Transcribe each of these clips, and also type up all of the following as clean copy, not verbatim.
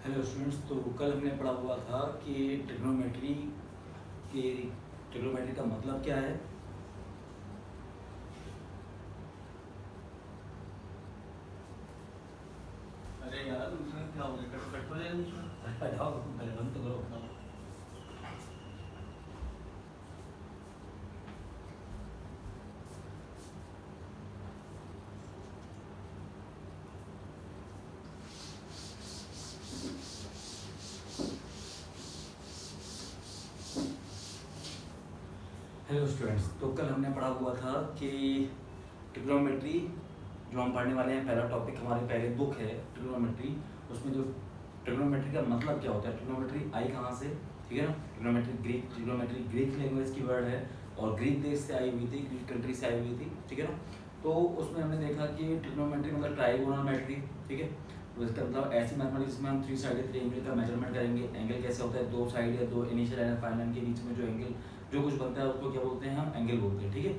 Hello students, तो कल हमने पढ़ा हुआ था कि ट्रिग्नोमेट्री का मतलब क्या है। अरे यार उसमें क्या हो गया, कट हो जाएगा उसमें। हटाओ, पहले बंद तो करो। हेलो स्टूडेंट्स, तो कल हमने पढ़ा हुआ था कि ट्रिग्नोमेट्री जो हम पढ़ने वाले हैं, पहला टॉपिक हमारे पहले बुक है ट्रिग्नोमेट्री। उसमें जो ट्रिग्नोमेट्री का मतलब क्या होता है, ट्रिग्नोमेट्री आई कहाँ से, ठीक है ना। ट्रिग्नोमेट्री ग्रीक लैंग्वेज की वर्ड है और ग्रीक देश से आई हुई थी, ग्रीक कंट्री से आई हुई थी, ठीक है ना। तो उसमें हमने देखा कि ट्रिग्नोमेट्री मतलब ट्राइगोनोमेट्री, ठीक है। तो इसका मतलब ऐसी मैथमेटिक्स में हम 3 साइडेड ट्रायंगल का मेजरमेंट करेंगे। एंगल कैसे होता है, दो साइड या दो इनिशियल एंड फाइनल के बीच में जो एंगल जो कुछ बनता है उसको क्या बोलते हैं, हम एंगल बोलते हैं, ठीक है।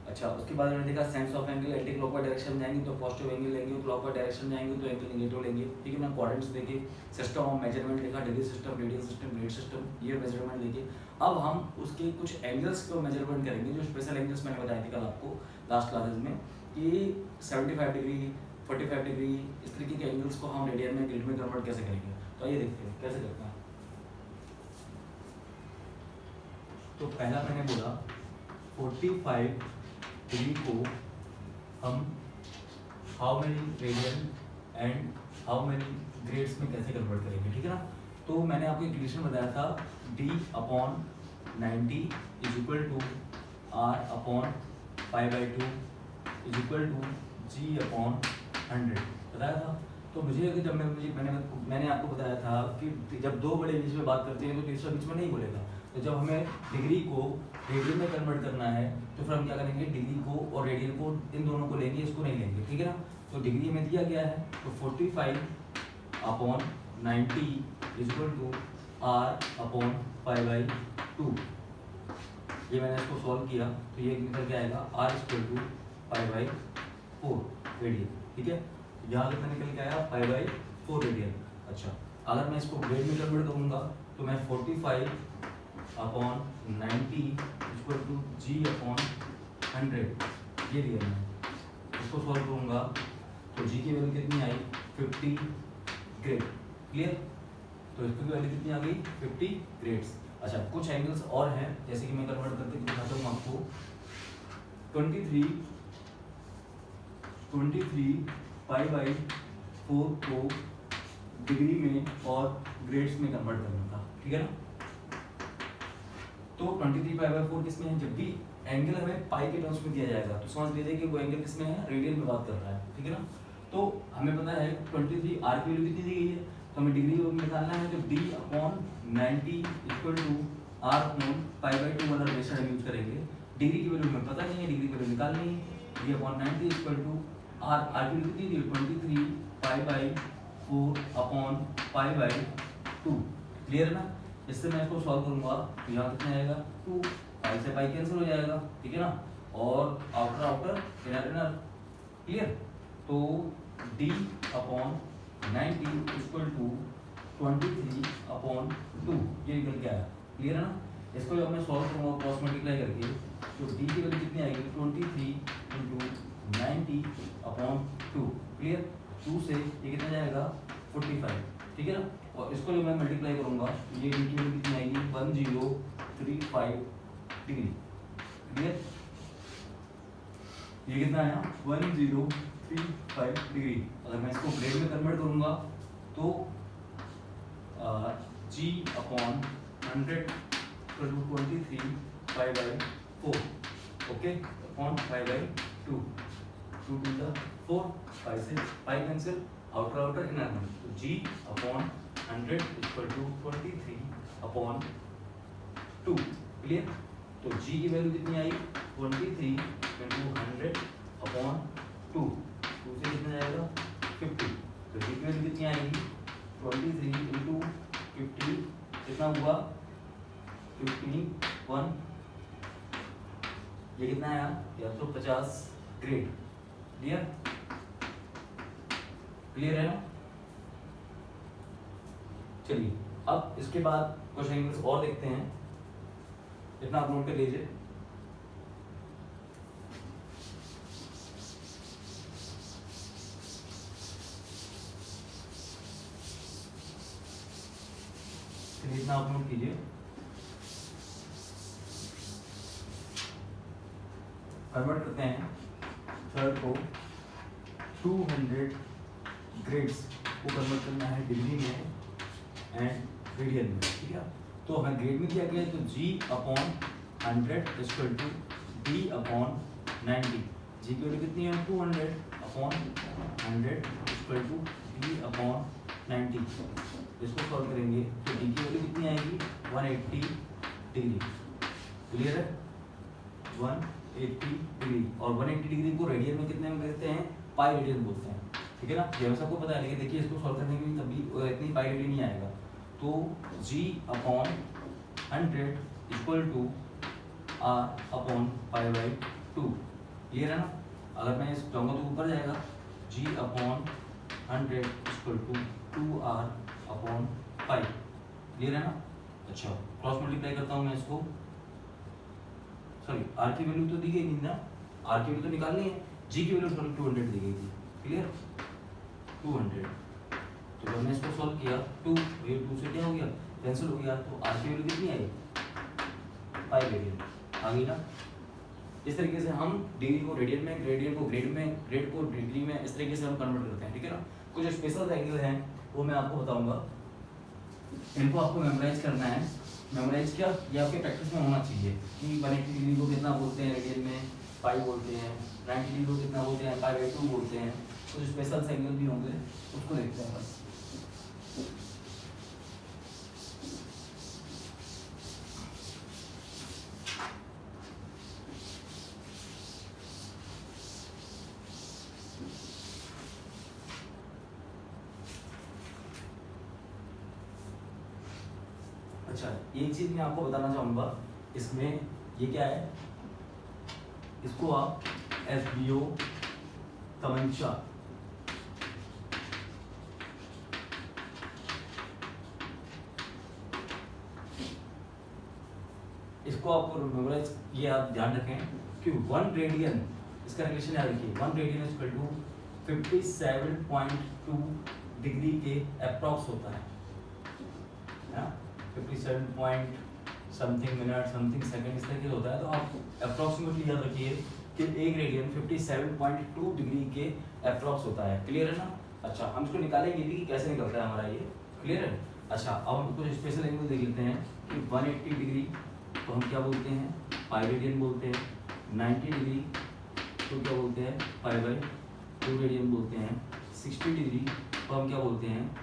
अच्छा, उसके बाद हमने देखा sense of angle, anti clockwise direction में जाएंगे तो पॉजिटिव एंगल लेंगे, क्लॉकवाइज डायरेक्शन में जाएंगे तो एंगल नेगेटिव लेंगे, ठीक है ना। क्वाड्रेंट्स देखे, सिस्टम ऑफ मेजरमेंट देखा, degree system, radian system, grade system, ये मेजरमेंट लेके अब हम उसके कुछ एंगल्स को मेजरमेंट करेंगे, जो स्पेशल एंगल्स मैंने बताए थे कल आपको लास्ट क्लासेस में कि 75 डिग्री, 45 डिग्री, इस तरीके के एंगल्स को हम रेडियन में, ग्रेड में कन्वर्ट कैसे करेंगे। तो आइए देखते हैं कैसे करते हैं। तो पहला मैंने बोला 45 डिग्री को हम how many radian and how many grades में कैसे कन्वर्ट करेंगे, ठीक है ना। तो मैंने आपको इक्वेशन बताया था d/90 is equal to r/π/2 is equal to g/100 बताया था। तो मुझे जब मैंने आपको बताया था कि जब दो बड़े बीच में बात करते हैं तो तीसरा बीच में नहीं बोलेगा। तो जब हमें डिग्री को रेडियन में कन्वर्ट करना है तो फिर हम क्या करेंगे, डिग्री को और रेडियन को इन दोनों को लेंगे, इसको नहीं लेंगे, ठीक है ना। तो डिग्री में दिया गया है तो 45/90 इज इक्वल टू r/π/2। ये मैंने इसको सॉल्व किया तो ये निकल के आएगा r इक्वल टू π/4 रेडियन, ठीक है। यहाँ कितना निकल के आया, π/4 रेडियन। अच्छा, अगर मैं इसको ग्रेड में कन्वर्ट करूँगा तो मैं 45/90 इक्वल टू g/100 ये दिया मैंने। इसको सॉल्व करूँगा तो g की वैल्यू कितनी आई, 50 ग्रेड, क्लियर। तो इसकी वैल्यू कितनी आ गई, 50 ग्रेड्स। अच्छा, कुछ एंगल्स और हैं, जैसे कि मैं कन्वर्ट करके दिखाता हूँ आपको। 23 π/4 को डिग्री में और ग्रेड्स में कन्वर्ट करना था, ठीक है ना। तो 23 π/4 किसमें है, जब भी एंगल हमें पाई के टर्म्स में दिया जाएगा तो समझ लीजिए कि वो एंगल किसमें है, रेडियन में बात कर रहा है, ठीक है ना। तो हमें पता है 23 आर की वैल्यू कितनी दी गई है, तो हमें डिग्री में निकालना है। तो d/90 इक्वल टू r/π/2 वाला रिलेशन यूज करेंगे। डिग्री की वैल्यू हमें पता नहीं है, डिग्री की वैल्यू निकालनी है। d/90 इक्वल टू r की वैल्यू कितनी दी, 23 π/4/π/2, क्लियर ना। इससे मैं इसको सॉल्व करूंगा तो यहाँ कितना आएगा, 2 पाई से पाई कैंसिल हो जाएगा, ठीक है ना। और outer outer inner inner, clear. तो d/90 इक्वल टू 23/2 ये निकल के आया, क्लियर है ना। इसको जब मैं सॉल्व करूंगा क्रॉस मल्टीप्लाई करके तो d की वैल्यू कितनी आएगी, 23 × 90/2, क्लियर। 2 से ये कितना जाएगा, 45, ठीक है ना। और इसको जब मैं मल्टीप्लाई करूंगा तो ये डी की वैल्यू कितनी आएगी, 1035 डिग्री, क्लियर। ये कितना आया, 1035 डिग्री। अगर मैं इसको ग्रेड में कन्वर्ट करूंगा तो g/100 = 23 π/4, ओके, अपॉन π/2, 2 × 4, पाई से pi cancel, outer outer inner inner. तो g/100 = 23/2, क्लियर। तो g की वैल्यू कितनी आई, 23 × 100/2, 2 से कितना जाएगा, 50। तो g की वैल्यू कितनी आएगी, 23 × 50 कितना हुआ, 51, ये कितना आया, 150 ग्रेड, क्लियर, क्लियर है ना। चलिए अब इसके बाद कुछ एंगल्स और देखते हैं, इतना आप नोट कर लीजिए। इतना आप नोट कीजिए। कन्वर्ट करते हैं थर्ड को 200 ग्रेड्स को कन्वर्ट करना है डिग्री में एंड रेडियन में, ठीक है। तो हमें ग्रेड में क्या गया है, तो G/100 इक्वल टू D/90। जी की वैल्यू कितनी है 200/100 इक्वल टू D/90। इसको सॉल्व करेंगे तो डी की वैल्यू कितनी आएगी 180 डिग्री। क्लियर है, 180 डिग्री। और 180 डिग्री को रेडियन में कितने में कहते हैं, पाई रेडियन बोलते हैं, ठीक है ना। ये सबको पता है, लेकिन देखिए इसको सॉल्व करने के लिए कभी इतनी पाई रेडियन नहीं आएगा। तो G/100 equal to R/π/2। Clear है ना। अगर मैं इस चाहूँगा तो ऊपर जाएगा, G/100 equal to 2R/π। Clear है ना। अच्छा क्रॉस मल्टीप्लाई करता हूँ मैं इसको, सॉरी आर की वैल्यू तो दी गई नहीं ना, आर की वैल्यू तो निकालनी है, जी की वैल्यू 200 दी गई थी। क्लियर, 200। तो जब मैं इसको सॉल्व किया 2 से क्या हो गया, कैंसिल हो गया। तो आर की वैल्यू कितनी आई, पाई रेडियन आ गई ना। इस तरीके से हम डिग्री को रेडियन में, रेडियन को ग्रेड में, ग्रेड को डिग्री में, इस तरीके से हम कन्वर्ट करते हैं, ठीक है ना। कुछ स्पेशल एंगल हैं वो मैं आपको बताऊंगा, इनको आपको मेमोराइज करना है। मेमोराइज क्या, ये आपके प्रैक्टिस में होना चाहिए कि 180 डिग्री को कितना बोलते हैं रेडियन में, पाई बोलते हैं। 90 डिग्री को कितना बोलते हैं, π/2 बोलते हैं। कुछ स्पेशल एंगल भी होंगे, उसको देखते हैं बस। अच्छा एक चीज मैं आपको बताना चाहूंगा, इसमें ये क्या है, इसको आप FBO तमंचा, इसको आपको मेमोराइज, ये आप ध्यान रखें कि 1 रेडियन, इसका रिलेशन याद रखिए, 1 रेडियन इक्वल टू 57.2 डिग्री के अप्रॉक्स होता है ना। 57 point something minute something second इस तरीके से होता है। तो आप अप्रॉक्सीमेटली याद रखिए कि एक रेडियन 57.2 डिग्री के अप्रॉक्स होता है। क्लियर है ना। अच्छा हम इसको निकालेंगे भी कि कैसे निकलता है हमारा ये, क्लियर है। अच्छा अब हम कुछ स्पेशल एंगल देख लेते हैं कि 180 डिग्री तो हम क्या बोलते हैं, पाई रेडियन बोलते हैं। 90 डिग्री तो क्या बोलते हैं, π/2 रेडियन बोलते हैं। 60 डिग्री तो हम क्या बोलते हैं,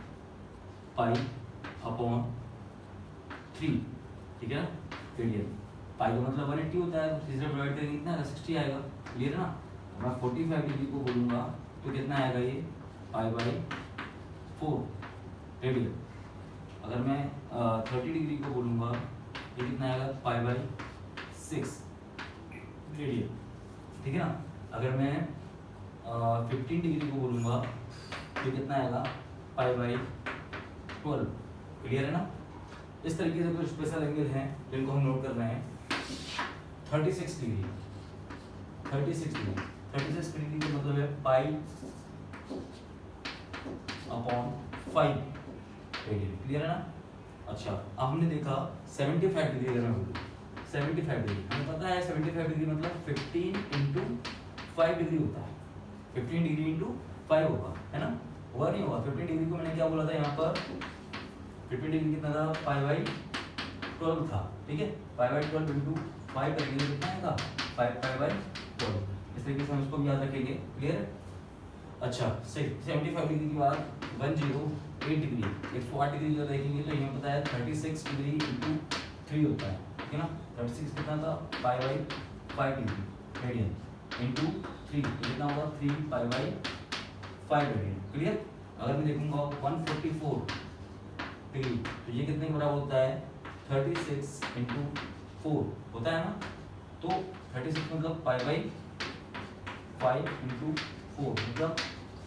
π/3, ठीक है ना, रेडियन। पाई का मतलब 180 होता है, तो इसे डिवाइड करेंगे कितना आएगा, 60 आएगा। क्लियर है ना। मैं 45 डिग्री को बोलूँगा तो कितना आएगा ये, π/4 रेडियन। अगर मैं 30 डिग्री को बोलूँगा ये कितना आएगा, π/6 रेडियन, ठीक है ना। अगर मैं 15 डिग्री को बोलूँगा तो कितना आएगा, π/12। क्लियर है ना। इस तरीके से कुछ स्पेशल एंगल हैं जिनको हम नोट कर रहे हैं। 36 डिग्री, 36 डिग्री, 36 डिग्री का मतलब है π/5 रेडियन। क्लियर है ना। अच्छा अब हमने देखा 75 डिग्री, अगर मैं बोलूँ 75 डिग्री, हमें पता है 75 डिग्री मतलब 15 × 5 डिग्री होता है। 15 डिग्री × 5 होगा, है ना, हुआ नहीं होगा। 15 डिग्री को मैंने क्या बोला था यहाँ पर, 15 डिग्री कितना था, π/12 था, ठीक है। π/12 × 5 करेंगे तो कितना आएगा, π/12। इस तरीके से हम इसको भी याद रखेंगे। क्लियर। अच्छा 75 डिग्री के बाद 108 डिग्री, 108 डिग्री का देखेंगे तो यहाँ पता है 36 डिग्री × 3 होता है, ठीक है ना। 36 कितना था, π/5 डिग्री रेडियन × 3 तो कितना होगा, 3π/5 रेडियन। क्लियर। अगर मैं देखूंगा 144 डिग्री तो ये कितने के बराबर होता है, 36 × 4 होता है ना। तो 36 मतलब π/5 × 4 मतलब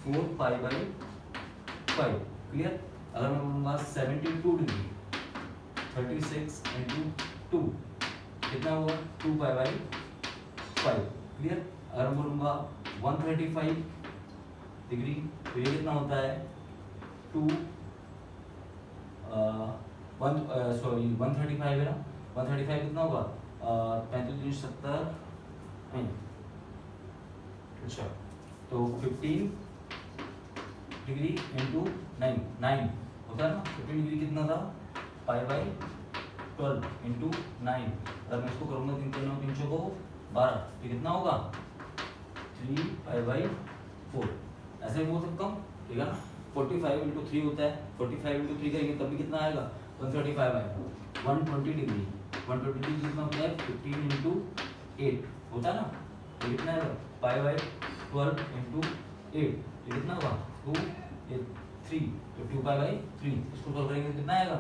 4π/5। क्लियर। अगर मैं बोलूँगा 72 डिग्री 36 इंटू 2 कितना होगा 2π/5 क्लियर। अगर मैं बोलूँगा 135 डिग्री तो ये कितना होता है 135 है ना, 135 कितना होगा 35 70 नहीं, अच्छा तो 15 डिग्री इंटू 9 होता है ना, 15 डिग्री कितना था π/12 इंटू 9। अगर मैं इसको करूँगा 3 को 12 तो कितना होगा 3π/4 ऐसे भी बोल सकता हूँ, ठीक है ना। 45 इंटू 3 होता है, 45 इंटू 3 करेंगे तब भी कितना आएगा 135 आएगा। 120 डिग्री कितना होता है 15 इंटू 8 होता है ना, तो कितना आएगा π/12 इंटू 8 तो कितना होगा 3 तो 2π/3 इसको सॉल्व करेंगे कितना आएगा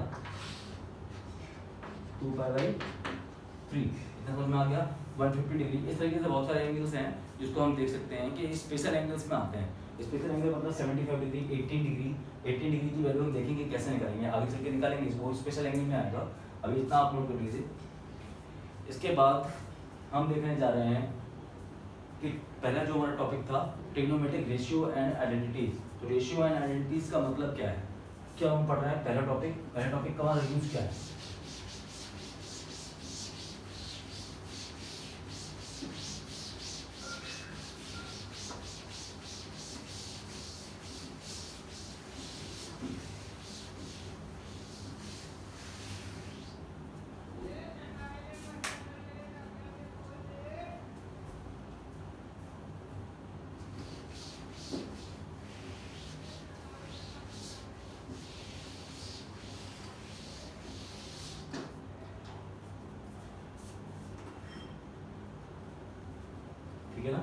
2π/3 इतना समझ में आ गया। 150 डिग्री इस तरीके से बहुत सारे एंगल्स हैं जिसको हम देख सकते हैं कि स्पेशल एंगल्स में आते हैं। स्पेशल एंगल मतलब 75 डिग्री 18 डिग्री की वैल्यू हम देखेंगे कैसे निकालेंगे, आगे चल के निकालेंगे इसको, स्पेशल एंगल में आएगा। अभी इतना आप नोट कर लीजिए। इसके बाद हम देखने जा रहे हैं कि पहला जो हमारा टॉपिक था ट्रिग्नोमेट्रिक रेशियो एंड आइडेंटिटीज। तो रेशियो एंड आइडेंटिटीज का मतलब क्या है, क्या हम पढ़ रहे हैं पहला टॉपिक का हमारा यूज क्या है। ठीक है ना।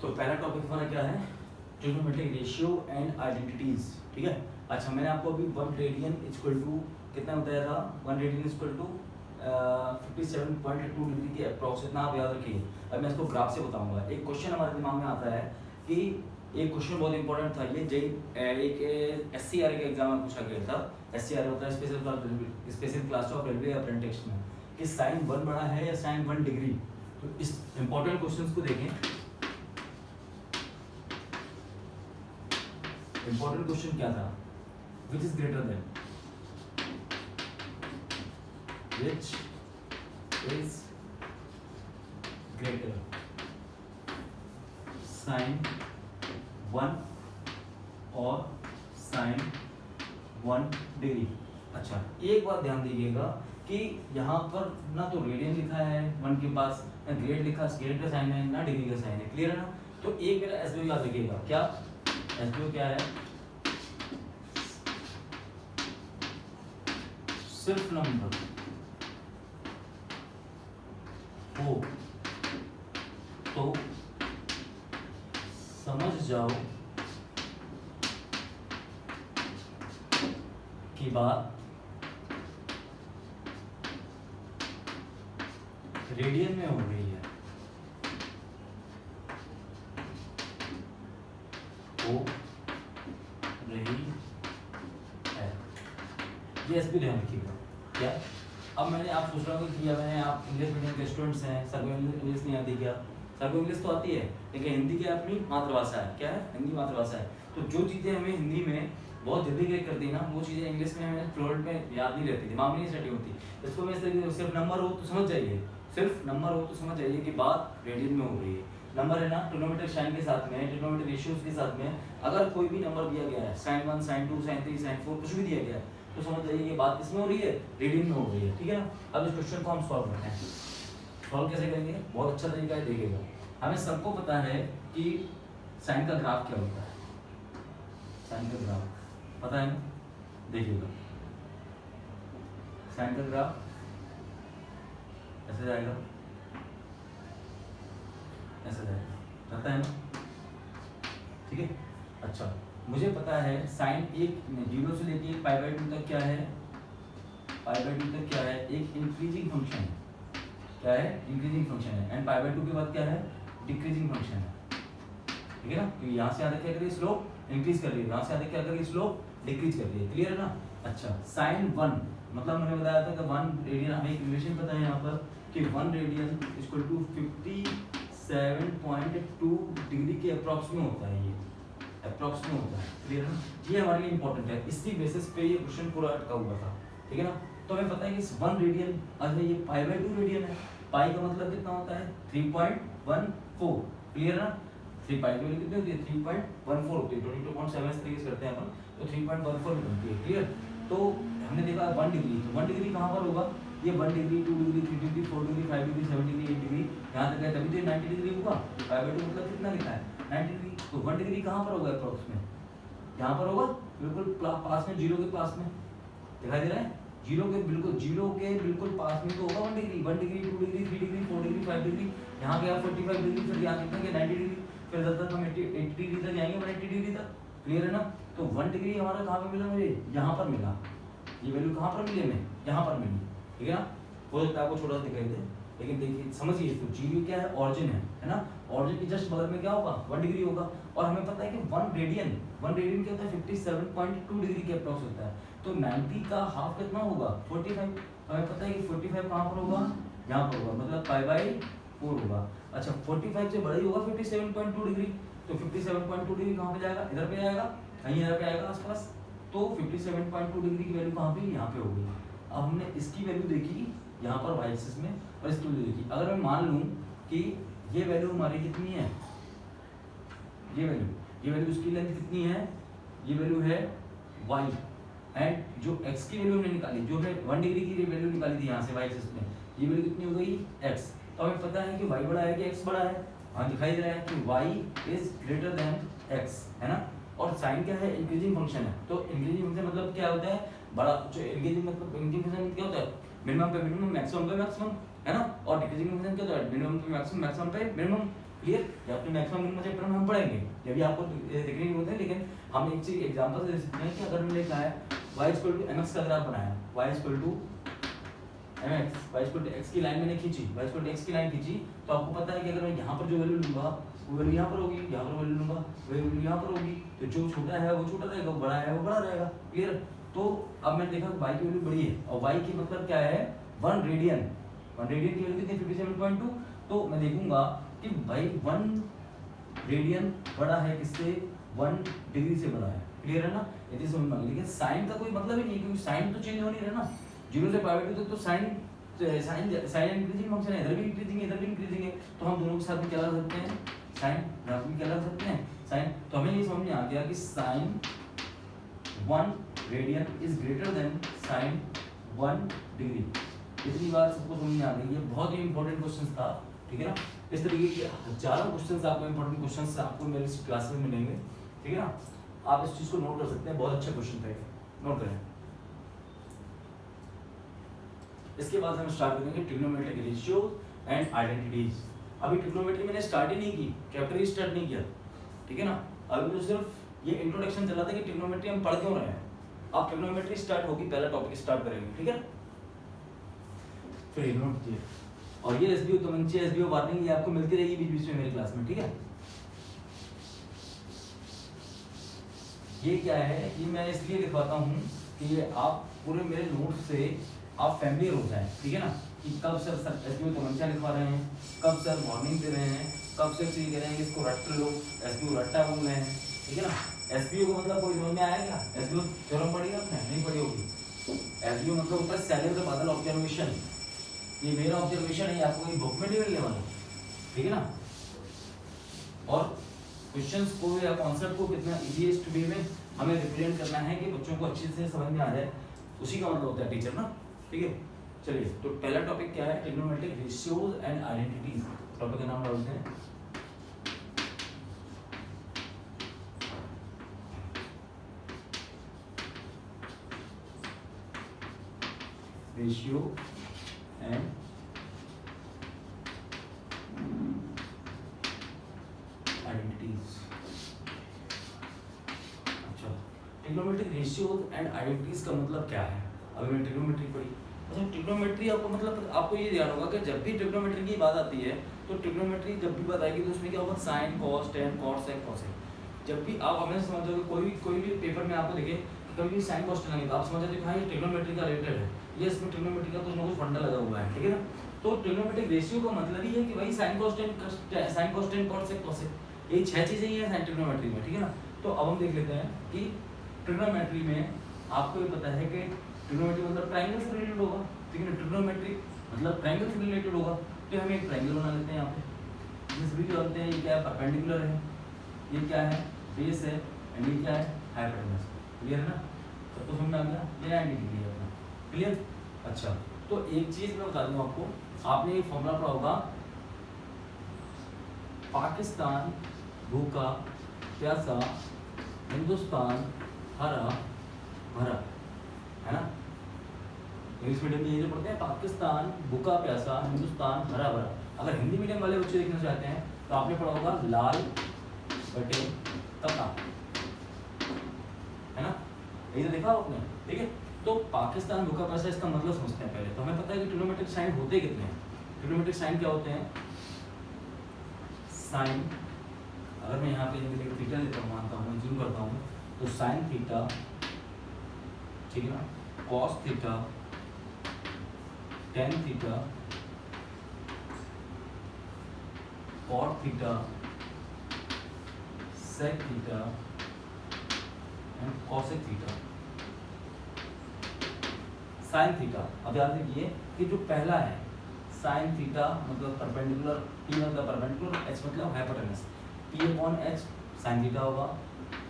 तो पहला टॉपिक हमारा क्या है ट्रिग्नोमेट्रिक रेशियो एंड आइडेंटिटीज, ठीक है। अच्छा मैंने आपको अभी 1 रेडियन इक्वल टू कितना बताया था, 1 रेडियन इक्वल टू 57.2 डिग्री के अप्रॉक्स, इतना आप याद रखिए। अब मैं इसको ग्राफ से बताऊंगा। एक क्वेश्चन हमारे दिमाग में आता है कि एक क्वेश्चन बहुत इंपॉर्टेंट था, ये एक SCRA के एग्जाम में पूछा गया था। SCRA होता है special class of railway apprentice में, कि साइन 1 बड़ा है या साइन 1 डिग्री। तो इस इंपॉर्टेंट क्वेश्चंस को देखें। इंपॉर्टेंट क्वेश्चन क्या था, which is greater then, which is greater sin 1 और sin 1 डिग्री। अच्छा एक बात ध्यान दीजिएगा कि यहाँ पर ना तो रेडियन लिखा है 1 के पास, ना ग्रेड लिखा, स्केल का साइन है, ना डिग्री का साइन है, क्लियर है ना। तो एक मेरा एसबीओ याद रखिएगा, क्या एसबीओ क्या है, सिर्फ नंबर हो तो समझ जाओ कि बात रेडियन में हो रही है, हो रही है। ये एस भी ध्यान रखिएगा। क्या अब मैंने आप सोच रहा हूँ कि मैंने आप इंग्लिश मीडियम के स्टूडेंट्स हैं, सर को इंग्लिश नहीं आती क्या, सर को इंग्लिश तो आती है लेकिन हिंदी की अपनी मातृभाषा है, क्या है हिंदी मातृभाषा है। तो जो चीज़ें हमें हिंदी में बहुत जल्दी क्लिक करती है ना, वो चीज़ें इंग्लिश में हमें फ्लोरेंट में याद नहीं रहती, दिमाग में नहीं सेटिंग होती। इसको मैं इस तरीके से सिर्फ नंबर हो तो समझ जाइए, सिर्फ नंबर हो तो समझ जाइए कि बात रेडियन में हो रही है। नंबर है ना ट्रिग्नोमेट्रिक साइन के साथ में, ट्रिग्नोमेट्रिक रेशियोज के साथ में अगर कोई भी नंबर दिया गया है, sin 1 sin 2 sin 3 sin 4 कुछ भी दिया गया है, तो समझ जाइए ये बात किसमें हो रही है, रेडियन में हो रही है, ठीक है ना। अब इस क्वेश्चन को हम सॉल्व करते हैं। सॉल्व कैसे करेंगे, बहुत अच्छा तरीका है, देखिएगा। हमें सबको पता है कि साइन का ग्राफ क्या होता है, साइन का ग्राफ पता है ना, देखिएगा साइन का ग्राफ ऐसे जाएगा, ऐसे जाएगा, पता है ना, ठीक है। अच्छा मुझे पता है साइन एक 0 से लेके पाई बाई 2 तक क्या है, पाई बाई 2 तक क्या है, एक इंक्रीजिंग फंक्शन है, क्या है, इंक्रीजिंग फंक्शन है, एंड पाई बाई 2 के बाद क्या है, डिक्रीजिंग फंक्शन है, ठीक है ना। तो यहाँ से आगे क्या करिए, स्लोप इंक्रीज कर रही है, यहाँ से आगे क्या करिए, स्लोप डिक्रीज कर रही है, क्लियर है ना। अच्छा साइन 1 मतलब मैंने बताया था कि 1 रेडियन, हमें एक रिलेशन पता है यहाँ पर कि 1 रेडियन इक्वल टू 57.2 डिग्री के अप्रॉक्स में होता है, ये अप्रॉक्स में होता है, क्लियर है ना। ये हमारे लिए इंपॉर्टेंट है, इसी बेसिस पे ये क्वेश्चन पूरा अटका हुआ था, ठीक है ना। तो हमें पता है कि 1 रेडियन, अच्छा ये पाई बाई 2 रेडियन है, पाई का मतलब कितना होता है 3.14, क्लियर है ना। 3 पाई की वैल्यू कितनी होती है 3.14 होती है, 22.7 तरीके से करते हैं अपन, तो 3.14 बनती है, क्लियर। तो हमने देखा 1 डिग्री, तो 1 डिग्री कहाँ पर होगा, ये 1 degree 2 degree 3 degree 4 degree 5 degree 7 degree 8 degree यहाँ तक है, तभी तो 90 डिग्री होगा। तो पाई बाई 2 मतलब कितना है 90 डिग्री। तो 1 डिग्री कहाँ पर होगा अप्रॉक्स में, यहाँ पर होगा बिल्कुल पास में, जीरो के पास में, दिखाई दे रहा है, जीरो के बिल्कुल पास में तो होगा 1 degree, 1 degree 2 degree 3 degree 4 degree 5 degree, यहाँ गया 45 डिग्री, फिर यहाँ कितना गया 90 डिग्री, फिर जब तक हम 80 डिग्री तक जाएंगे 180 डिग्री तक, क्लियर है ना। तो 1 डिग्री हमारा कहाँ पे मिला, मुझे यहाँ पर मिला, ये वैल्यू कहाँ पर मिली हमें, यहाँ पर मिली, ठीक है ना। हो सकता है आपको छोटा सा दिखाई दे, लेकिन देखिए समझिए इसको, जीरो क्या है, ऑरिजिन है ना, ऑरिजिन के जस्ट बगल में क्या होगा 1 डिग्री होगा, और हमें पता है कि 1 रेडियन क्या होता है 57.2 डिग्री के अप्रॉक्स होता है, तो 90 का हाफ कितना होगा 45, हमें पता है कि 45 कहाँ पर होगा, यहाँ पर होगा, मतलब पाई बाई 4 होगा। अच्छा 45 से बड़ा ही होगा 57.2 डिग्री, तो 57.2 डिग्री कहाँ पे जाएगा, इधर पे जाएगा, कहीं इधर पे आएगा आसपास, तो 57.2 डिग्री की वैल्यू कहाँ पे, यहाँ पे होगी। अब हमने इसकी वैल्यू देखी यहाँ पर वाई एक्सिस में, और इसकी वैल्यू देखी, अगर मैं मान लूँ कि ये वैल्यू हमारी कितनी है, ये वैल्यू उसकी लेंथ कितनी है, ये वैल्यू है y, एंड जो x की वैल्यू हमने निकाली, जो हमने 1 डिग्री की वैल्यू निकाली थी यहाँ से y एक्सिस में, ये वैल्यू कितनी हो गई x। तो हमें पता है कि y बड़ा है कि x बड़ा है, हाँ दिखाई दे रहा है कि y is greater then x, है ना। और साइन क्या है, इंक्रीजिंग फंक्शन है, तो इंक्रीजिंग फंक्शन मतलब क्या होता है, बड़ा जो इंक्रीजिंग मतलब इंक्रीजिंग फंक्शन क्या होता है, मिनिमम पे मिनिमम, मैक्सिमम पे मैक्सिमम, है ना। और डिक्रीजिंग फंक्शन क्या होता है, मिनिमम पे मैक्सिमम, मैक्सिमम पे मिनिमम, क्लियर। या अपने मैक्सिमम मिनिमम चैप्टर में हम पढ़ेंगे, ये भी आपको देखने नहीं होते हैं, लेकिन हम एक चीज एग्जांपल दे सकते हैं कि अगर हमने लिखा है y mx का ग्राफ बनाया, y mx, y x की लाइन मैंने खींची, y x की लाइन खींची, तो आपको पता है कि अगर मैं यहाँ पर जो वैल्यू लूंगा वो वैल्यू यहाँ पर होगी, यहाँ पर वैल्यू लूंगा वो वैल्यू यहाँ पर होगी, तो जो छोटा है वो छोटा रहेगा, बड़ा है वो बड़ा रहेगा, क्लियर। तो अब मैंने देखा y की वैल्यू बड़ी है, और y की मतलब क्या है 1 रेडियन, 1 रेडियन की वैल्यू कितनी 57.2, तो मैं देखूंगा कि भाई 1 रेडियन बड़ा है किससे, 1 डिग्री से बड़ा है, क्लियर है ना। यदि समझ में, लेकिन साइन का कोई मतलब ही नहीं, क्योंकि साइन तो चेंज हो नहीं रहा ना, 0 से पाई बाई 2 तक तो साइन इंक्रीजिंग फंक्शन है, इधर भी इंक्रीजिंग है इधर भी इंक्रीजिंग है, तो हम दोनों के साथ में क्या लगा सकते हैं, साइन ग्राफ में क्या लगा सकते हैं, साइन। तो हमें ये समझ में आ गया कि sine 1 radian is greater than sine 1 degree. इतनी बात सबको समझ में आ गई, ये बहुत ही इंपॉर्टेंट क्वेश्चन था, ठीक है ना। इस तरीके के हजारों क्वेश्चंस आपको इंपॉर्टेंट क्वेश्चंस आपको मेरे क्लास में मिलेंगे, ठीक है ना। आप इस चीज को नोट कर सकते हैं, बहुत अच्छा क्वेश्चन था ये, नोट करें। इसके बाद हम स्टार्ट करेंगे ट्रिग्नोमेट्रिक रेशियोज एंड आइडेंटिटीज। अभी ट्रिग्नोमेट्री मैंने स्टार्ट ही नहीं की, चैप्टर ही स्टार्ट नहीं किया, ठीक है ना। अभी तो सिर्फ ये इंट्रोडक्शन चला था कि ट्रिग्नोमेट्री हम पढ़ क्यों रहे हैं। अब ट्रिग्नोमेट्री स्टार्ट होगी, पहला टॉपिक स्टार्ट करेंगे, ठीक है। फिर नोट कीजिए, और ये एसबीओ तमंचे एसबीओ वार्निंग ये आपको मिलती रहेगी बीच बीच में मेरी क्लास में, ठीक है। ये क्या है, ये मैं इसलिए लिखवाता हूँ कि ये आप पूरे मेरे नोट से आप फैमिलियर हो जाए, ठीक है ना, कि कब सर एसबीओ तमंचा लिखवा रहे हैं, कब सर वार्निंग दे रहे हैं, कब सर ये कह रहे हैं कि इसको रट लो, एसबीओ रट्टा बोल रहे हैं, ठीक है ना। एसबीओ को मतलब कोई समझ में आया क्या, एसबीओ थ्योरम पढ़ी आपने, नहीं पढ़ी होगी। एसबीओ मतलब होता है सैलरी के बादल ऑब्जर्वेशन, ये मेरा ऑब्जर्वेशन है, आपको कोई बुक में नहीं मिलने वाला, ठीक है ना। और क्वेश्चंस को या कॉन्सेप्ट को कितना इजीएस्ट वे में हमें रिप्रेजेंट करना है कि बच्चों को अच्छे से समझ में आ जाए, उसी का मतलब होता है टीचर ना, ठीक है। चलिए, तो पहला टॉपिक क्या है, trigonometric ratios and identities. Topic का नाम डालते हैं ratio and identities. Trigonometric ratios and identities का मतलब क्या है। अभी मैंने ट्रिग्नोमेट्री पढ़ी। अच्छा, ट्रिग्नोमेट्री आपको मतलब आपको ये ध्यान होगा कि जब भी ट्रिग्नोमेट्री की बात आती है तो ट्रिग्नोमेट्री जब भी बताएगी तो उसमें क्या होगा, sine cos tan cot sec cosec. जब भी आप हमेशा समझोगे कोई भी पेपर में आपको देखे कभी भी साइन कॉस टेन तो आप समझ जाते हो हाँ ये ट्रिग्नोमेट्री का रिलेटेड है, ये इसमें ट्रिग्नोमेट्री का कुछ ना कुछ फंडा लगा हुआ है, ठीक है ना। तो ट्रिग्नोमेट्रिक रेशियो का मतलब ही है कि भाई sine cos tan cot sec cosec, ये 6 चीजें ही हैं साइन ट्रिग्नोमेट्री में, ठीक है ना। तो अब हम देख लेते हैं कि ट्रिग्नोमेट्री में आपको ये पता है कि ट्रिग्नोमेट्री मतलब ट्रायंगल से रिलेटेड होगा, ठीक है ना। ट्रिग्नोमेट्री मतलब ट्रायंगल से रिलेटेड होगा, तो हम एक ट्रायंगल बना लेते हैं यहाँ पे। जिस भी जानते हैं ये क्या है, परपेंडिकुलर है, ये क्या है, बेस है, एंड ये क्या है, हाइपोटेनस। क्लियर है ना, सब तो समझ आ गया, ये 90 डिग्री है अपना। क्लियर। अच्छा, तो एक चीज मैं बता दूं आपको, आपने ये फॉर्मूला पढ़ा होगा, पाकिस्तान भूखा प्यासा, हिंदुस्तान हरा भरा, है ना। इंग्लिश मीडियम में ये जो पढ़ते हैं पाकिस्तान भूखा प्यासा, हिंदुस्तान हरा भरा। अगर हिंदी मीडियम वाले बच्चे देखना चाहते हैं तो आपने पढ़ा होगा लाल बटे कपड़ा, है ना, ये देखा आपने, ठीक है। तो पाकिस्तान भूखा प्यासा इसका मतलब समझते हैं पहले। तो हमें पता है कि ट्रिग्नोमेट्रिक साइन होते कितने हैं। ट्रिग्नोमेट्रिक साइन क्या होते हैं, साइन, अगर मैं यहाँ पे थीटा देता हूँ, मानता हूँ, जूम करता हूँ, तो साइन थीटा, ठीक है ना, cos theta, tan theta, cot theta, sec theta and cosec theta, sine theta. अब याद रखिए कि जो पहला है साइन थीटा मतलब परपेंडिकुलर, P मतलब परपेंडिकुलर, H मतलब hypotenuse. P upon H sine theta होगा,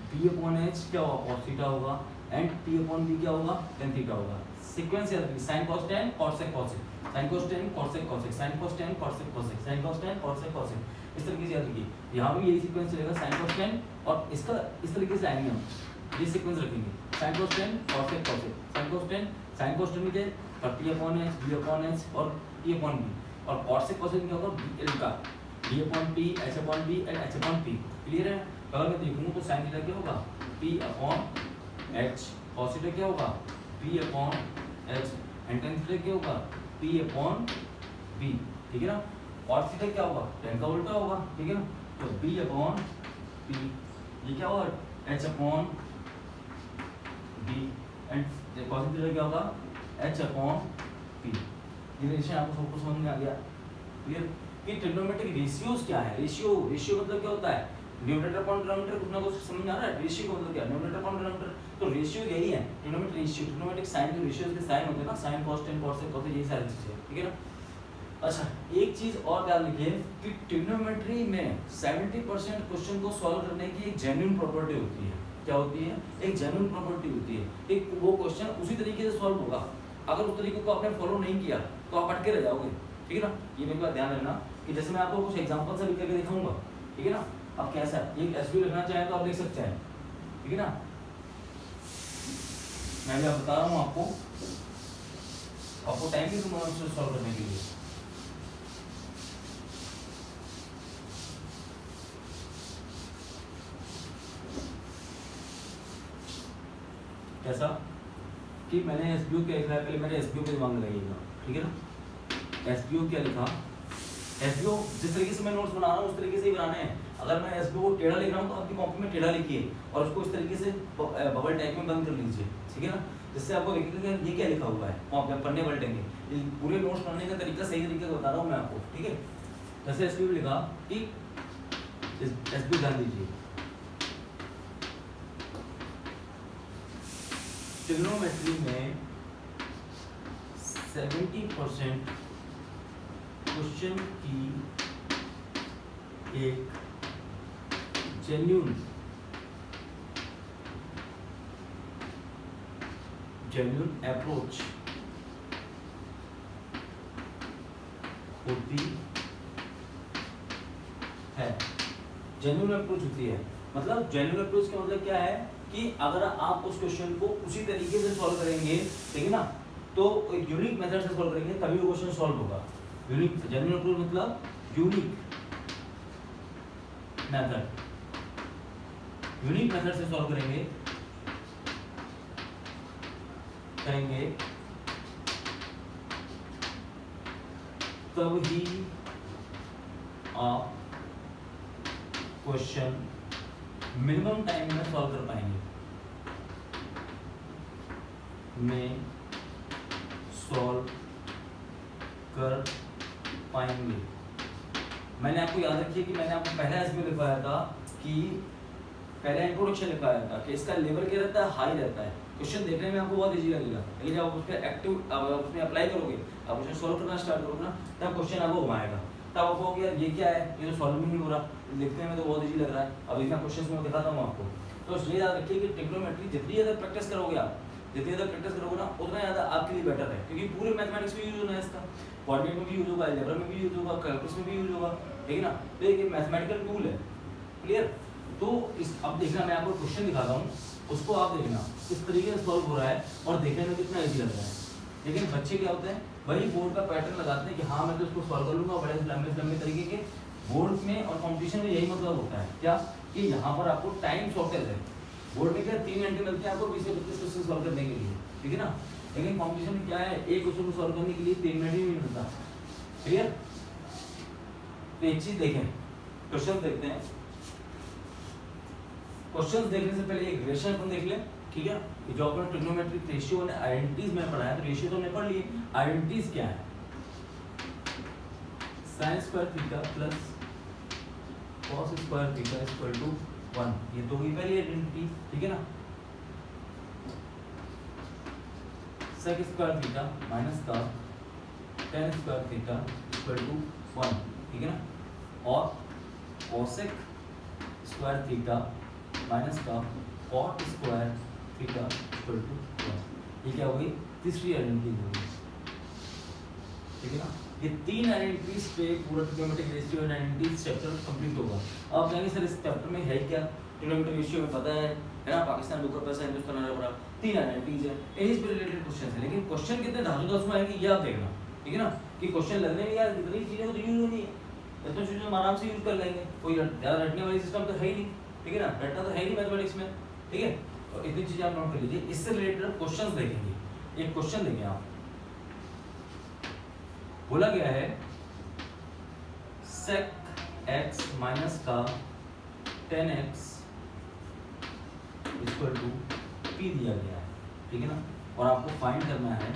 P अपॉन H क्या होगा, कॉस थीटा होगा, एंड P अपॉन B क्या होगा, टेन थीटा होगा। सीक्वेंस याद रखिए, sine cos tan cot sec cosec, sine cos tan cot sec cosec, sine cos tan cot sec cosec, sine cos tan cot sec cosec, इस तरीके से याद रखिए। यहाँ भी यही सीक्वेंस चलेगा, साइन कॉस टेन, और इसका इस तरीके से आएंगे हम, ये सीक्वेंस रखेंगे, sine cos tan cot sec cosec, sine cos tan, sine cos tan में और P upon H, B upon H और P अपॉन B, और कॉट सेक कॉसेक क्या होगा, BL का, B upon P, H upon B and H upon P। Clear है। अगर मैं देखूँ तो साइन थीटा क्या होगा, P upon H, cos theta क्या होगा, P upon H, and tan theta क्या होगा, P अपॉन B, ठीक है ना। कॉट थीटा क्या होगा, टेन का उल्टा होगा, ठीक है ना। तो B अपॉन P, ये क्या होगा, H upon B, and cos theta क्या होगा, H अपॉन P। ये रिलेशन आपको सबको समझ में आ गया। क्लियर। कि ट्रिग्नोमेट्रिक रेशियोज क्या है, रेशियो मतलब क्या होता है, न्यूमरेटर अपॉन डिनोमिनेटर, कुछ ना कुछ समझ में आ रहा है। रेशियो का मतलब क्या है, न्यूमरेटर अपॉन डिनोमिनेटर, तो रेशियो यही है ट्रिग्नोमेट्रिक रेशियो। ट्रिग्नोमेट्रिक साइन जो रेशियोज के साइन होते हैं ना, sine cos tan cos sec cosec, यही सारी चीजें, ठीक है ना। अच्छा, एक चीज और ध्यान रखिए कि ट्रिग्नोमेट्री में 70% क्वेश्चन को सॉल्व करने की एक जेन्युइन प्रॉपर्टी होती है। क्या होती है, एक जेन्युइन प्रॉपर्टी होती है। एक वो क्वेश्चन उसी तरीके से सॉल्व होगा, अगर उस तरीके को आपने फॉलो नहीं किया तो आप अटके रह जाओगे, ठीक है ना। ये मेरे बात ध्यान रखना कि जैसे मैं आपको कुछ एग्जांपल से लिख करके दिखाऊंगा, ठीक है ना। अब कैसा है, एक एसबी लिखना चाहें तो आप लिख सकते हैं, ठीक है ना। मैं भी आप बता रहा हूँ आपको टाइम भी दूंगा उसको सॉल्व करने के लिए। कैसा कि मैंने एसबीओ क्या लिखा है, पहले मैंने एसबीओ पे दिमाग लगाइएगा, ठीक है ना। एसबीओ क्या लिखा, एसबीओ जिस तरीके से मैं नोट्स बना रहा हूँ उस तरीके से ही बनाने हैं। अगर मैं एसबीओ को टेढ़ा लिख रहा हूँ तो आपकी कॉपी में टेढ़ा लिखिए और उसको इस तरीके से बबल टाइप में बंद कर लीजिए, ठीक है ना। जिससे आपको देखिए ये क्या लिखा हुआ है, वहाँ पन्ने पलटेंगे। पूरे नोट्स बनाने का तरीका सही तरीके से बता रहा हूँ मैं आपको, ठीक है। जैसे एसबीओ लिखा कि एसबीओ ध्यान दीजिए, ट्रिग्नोमेट्री में 70% क्वेश्चन की एक जेन्युइन अप्रोच होती है। जेन्युइन अप्रोच होती है मतलब जेन्युइन अप्रोच का मतलब क्या है कि अगर आप उस क्वेश्चन को उसी तरीके से सॉल्व करेंगे, ठीक है ना, तो एक यूनिक मेथड से सॉल्व करेंगे तभी वो क्वेश्चन सॉल्व होगा। यूनिक जेन्युइन अप्रोच मतलब यूनिक मेथड से सॉल्व करेंगे करेंगे तब ही आप क्वेश्चन मिनिमम टाइम में सॉल्व कर पाएंगे, में सॉल्व कर पाएंगे। मैंने आपको याद रखिए कि मैंने आपको पहले इसमें लिखवाया था कि पहले इंट्रोडक्शन लिखवाया था कि इसका लेवल क्या रहता है, हाई रहता है। क्वेश्चन देखने में आपको बहुत इजी लगेगा, लेकिन जब आप उस पर एक्टिव उसमें अप्लाई करोगे, आप क्वेश्चन सॉल्व करना स्टार्ट करोगे ना, तब क्वेश्चन आपको घुमाएगा, तब आपको कि यार ये क्या है, ये तो सॉल्व नहीं हो रहा, देखने में तो बहुत इजी लग रहा है। अब इतना क्वेश्चन में दिखाता हूँ आपको। तो इसलिए याद रखिए कि ट्रिग्नोमेट्री जितनी ज़्यादा प्रैक्टिस करोगे आप, जितनी ज़्यादा प्रैक्टिस करोगे ना, उतना ज़्यादा आपके लिए बेटर है, क्योंकि पूरे मैथमेटिक्स में यूज होना है इसका, कोऑर्डिनेट में भी यूज होगा, अलजेब्रा में भी यूज होगा, कैलकुलस में भी यूज होगा, ठीक है ना। तो एक मैथमेटिकल टूल है, क्लियर। तो इस अब देखना, मैं आपको क्वेश्चन दिखाता हूँ, उसको आप देखना किस तरीके से सॉल्व हो रहा है और देखने में कितना ईजी लग रहा है। लेकिन बच्चे क्या होते हैं, वही बोर्ड का पैटर्न लगाते हैं कि हाँ मैं तो इसको सॉल्व कर लूँगा, बड़े लंबे तरीके के। बोर्ड में और कॉम्पिटिशन में यही मतलब होता है क्या, कि यहाँ पर आपको टाइम शॉर्टेज है। बोर्ड में क्या 3 घंटे मिलते हैं आपको 20 से 25 क्वेश्चन सॉल्व करने के लिए, ठीक है ना। लेकिन कॉम्पिटिशन में क्या है, एक क्वेश्चन को सॉल्व करने के लिए 3 मिनट ही नहीं मिलता, क्लियर। तो एक चीज देखें, क्वेश्चन देखते हैं। क्वेश्चन देखने से पहले एक रिलेशन अपन देख लें, ठीक है। जो अपन ट्रिग्नोमेट्रिक रेशियो ने आइडेंटिटीज में पढ़ा है, तो रेशियो तो हमने पढ़ लिए, आइडेंटिटीज क्या है, sin square theta plus cos square theta equal to 1, ये तो हुई पहली आइडेंटिटी, ठीक है ना। sec स्क्वायर थीटा माइनस का tan square theta equal to 1, ठीक है ना। और cosec स्क्वायर थीटा माइनस का cot square theta equal to 1, ये क्या हो गई, तीसरी आइडेंटिटी हो गई, ठीक है ना। ये 3 आइडेंटिटीज पे पूरा trigonometric ratio and identities chapter complete होगा। अब जाएंगे सर इस चैप्टर में है क्या, ट्रिग्नोमेट्रिक रेशियो में पता है ना, पाकिस्तान रुपया पैसा हिंदुस्तान अरब बड़ा, 3 आइडेंटिटीज है, इन्हीं से रिलेटेड क्वेश्चन है। लेकिन क्वेश्चन कितने धांसू उसमें आएंगे ये आप देखना, ठीक है ना, कि क्वेश्चन लगने में यार इतनी चीजें तो यूज होनी है, इतनी चीजें हम आराम से यूज कर लेंगे, कोई ज्यादा रटने वाली सिस्टम तो है ही नहीं, ठीक है ना, रटना तो है ही नहीं मैथमेटिक्स में, ठीक है। और इतनी चीजें आप नोट कर लीजिए। इससे रिलेटेड क्वेश्चन देखेंगे, एक क्वेश्चन देंगे आप, बोला गया है sec x माइनस का tan x equal to p दिया गया है, ठीक है ना। और आपको फाइंड करना है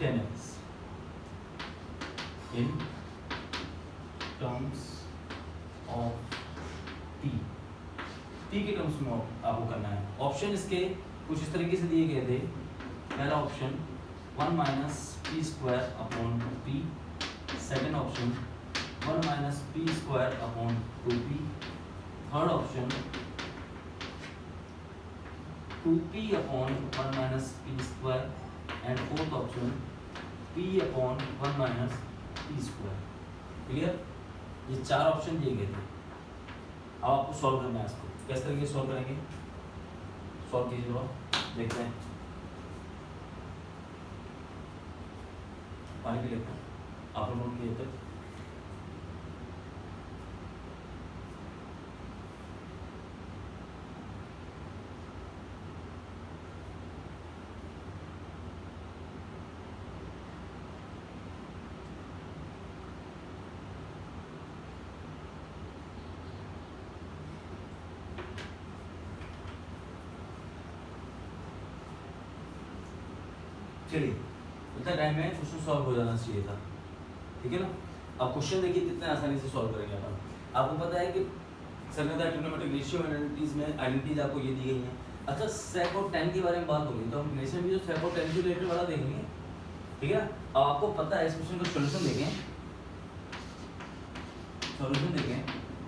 tan x in terms of p, p के टर्म्स में आपको करना है। ऑप्शन इसके कुछ इस तरीके से दिए गए थे। पहला option 1 minus P square upon P, second option 1 minus P square upon 2p, third option 2p upon 1 minus P square, and fourth option p upon 1 minus P square, clear. ये 4 ऑप्शन दिए गए थे। अब आपको सॉल्व करना है इसको, किस तरीके से सॉल्व करेंगे, सॉल्व कीजिए थोड़ा, देखते हैं। पानी भी लेते हैं, आप लोग नोट किए तक। चलिए, उतना टाइम में क्वेश्चन सॉल्व हो जाना चाहिए था, ठीक है ना। अब क्वेश्चन देखिए कितने आसानी से सॉल्व करेंगे अपन। आपको पता है कि सर ने बताया ट्रिग्नोमेट्रिक रेशियो आइडेंटिटीज में आइडेंटिटीज आपको ये दी गई हैं। अच्छा, sec और tan के बारे में बात हो रही है, तो हम रिलेशन भी जो sec और tan से रिलेटेड वाला देखेंगे, ठीक है। अब आपको पता है, इस क्वेश्चन का सॉल्यूशन देखें, सॉल्यूशन देखें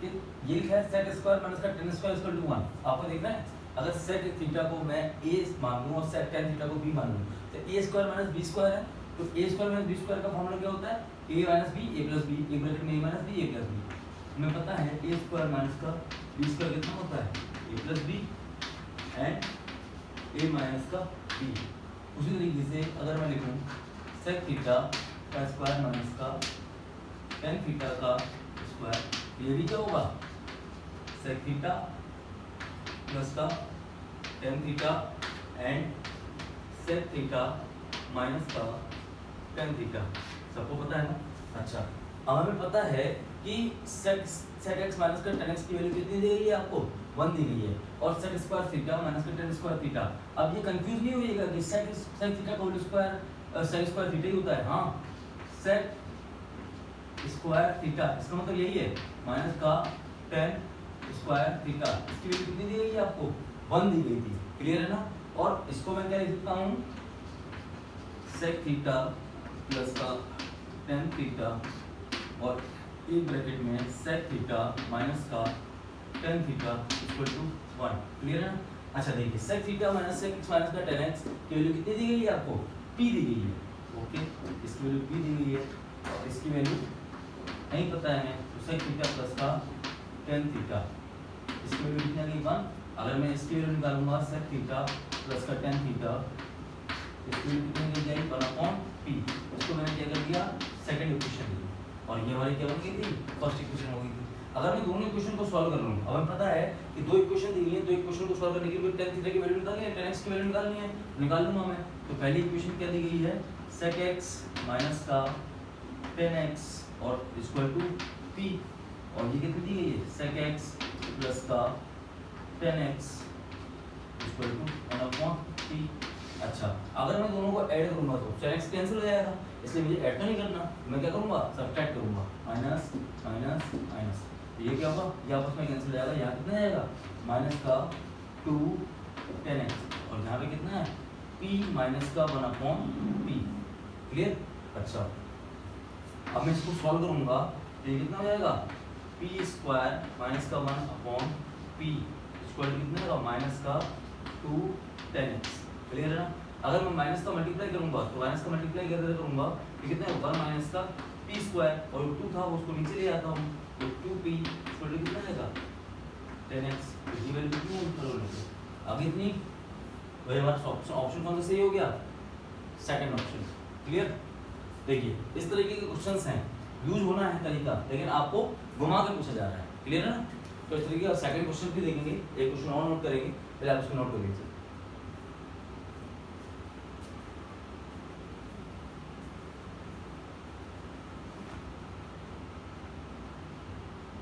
कि ये लिखा है sec स्क्वायर माइनस का tan स्क्वायर इक्वल टू 1। आपको देखना है, अगर sec थीटा को मैं a मान लूं और sec tan थीटा को b मान लूं, तो a square minus b square है, तो a square minus b square का फॉर्मूला क्या होता है, a minus b a plus b, एक ब्रैकेट में a minus b a plus b। हमें पता है a स्क्वायर माइनस का b स्क्वायर कितना होता है, a plus b and a minus का b। उसी तरीके से अगर मैं लिखूं sec थीटा का स्क्वायर माइनस का tan थीटा का स्क्वायर, ये भी क्या होगा, sec थीटा प्लस का tan theta and sec theta minus का टेन थीटा, सबको पता है ना। अच्छा, अब हमें पता है कि सेक एक्स माइनस का टेन एक्स की वैल्यू कितनी दी गई है आपको, 1 दी गई है, और सेक स्क्वायर थीटा माइनस का टेन स्क्वायर थीटा। अब ये कंफ्यूज नहीं होइएगा कि सेक थीटा का whole square sec square theta ही होता है। हाँ, सेक स्क्वायर थीटा इसका मतलब यही है, माइनस का टेन स्क्वायर थीटा, इसकी वैल्यू कितनी दी गई है आपको, 1 दी गई थी। क्लियर है ना। और इसको मैं क्या लिख सकता हूँ, सेक थीटा प्लस का टेन थीटा और एक ब्रैकेट में सेक थीटा माइनस का tan theta equal to 1। Clear है ना। अच्छा देखिए, sec theta minus sec x minus का टेन एक्स की वैल्यू कितनी दी गई है आपको, p दी गई है। ओके, इसकी वैल्यू p दी गई है और इसकी वैल्यू नहीं पता है हमें, तो सेक थीटा प्लस का टेन थीटा, इसकी वैल्यू कितनी आ गई, 1। अगर मैं इसकी वैल्यू निकालूंगा सेक थीटा प्लस का टेन थीटा, इसकी वैल्यू कितनी दी जाएगी, 1/p। इसको मैंने क्या कर दिया, सेकंड इक्वेशन दी, और ये हमारी क्या बन गई थी, फर्स्ट इक्वेशन हो गई थी। अगर मैं दोनों इक्वेशन को सॉल्व कर लूँ, अब हमें पता है कि दो इक्वेशन दी गई है, दो इक्वेशन को सॉल्व करने के लिए टेन थीटा की वैल्यू निकालनी है, टेन एक्स की वैल्यू निकालनी है, निकाल लूंगा मैं। तो पहली इक्वेशन क्या दी गई है, सेक एक्स माइनस का टेन एक्स और इक्वल टू p, और ये कितनी दी गई है, सेक एक्स प्लस का tan x equal to 1/p। अच्छा, अगर मैं दोनों को ऐड करूंगा तो टेन एक्स कैंसिल हो जाएगा, इसलिए मुझे ऐड तो नहीं करना, मैं क्या करूंगा, सब्ट्रैक्ट करूंगा, माइनस माइनस माइनस, ये क्या होगा, ये आपस में कैंसिल हो जाएगा, यहाँ कितना आएगा, माइनस का 2 टेन एक्स, और यहाँ पे कितना है, p माइनस का 1/p। क्लियर। अच्छा, अब मैं इसको सॉल्व करूंगा तो ये कितना हो जाएगा, p स्क्वायर माइनस का 1/p इक्वल टू कितना होगा, माइनस का 2 टेन एक्स। क्लियर है ना। अगर मैं माइनस का मल्टीप्लाई करूंगा तो माइनस का मल्टीप्लाई कैसे करूंगा, ये कितना होगा, माइनस का p स्क्वायर, और 2 था उसको नीचे ले आता हूँ, तो 2p इक्वल टू कितना आएगा, 10x। इसकी वैल्यू कितनी है, करोगे आगे इतनी, वही हमारा ऑप्शन कौन सा सही हो गया, सेकंड ऑप्शन। क्लियर। देखिए, इस तरीके के क्वेश्चंस हैं, यूज होना है तरीका, लेकिन आपको घुमा के पूछा जा रहा है। क्लियर है ना। तो इस तरीके का सेकंड क्वेश्चन भी देखेंगे, एक क्वेश्चन और नोट करेंगे, पहले आप उसको नोट कर लीजिए।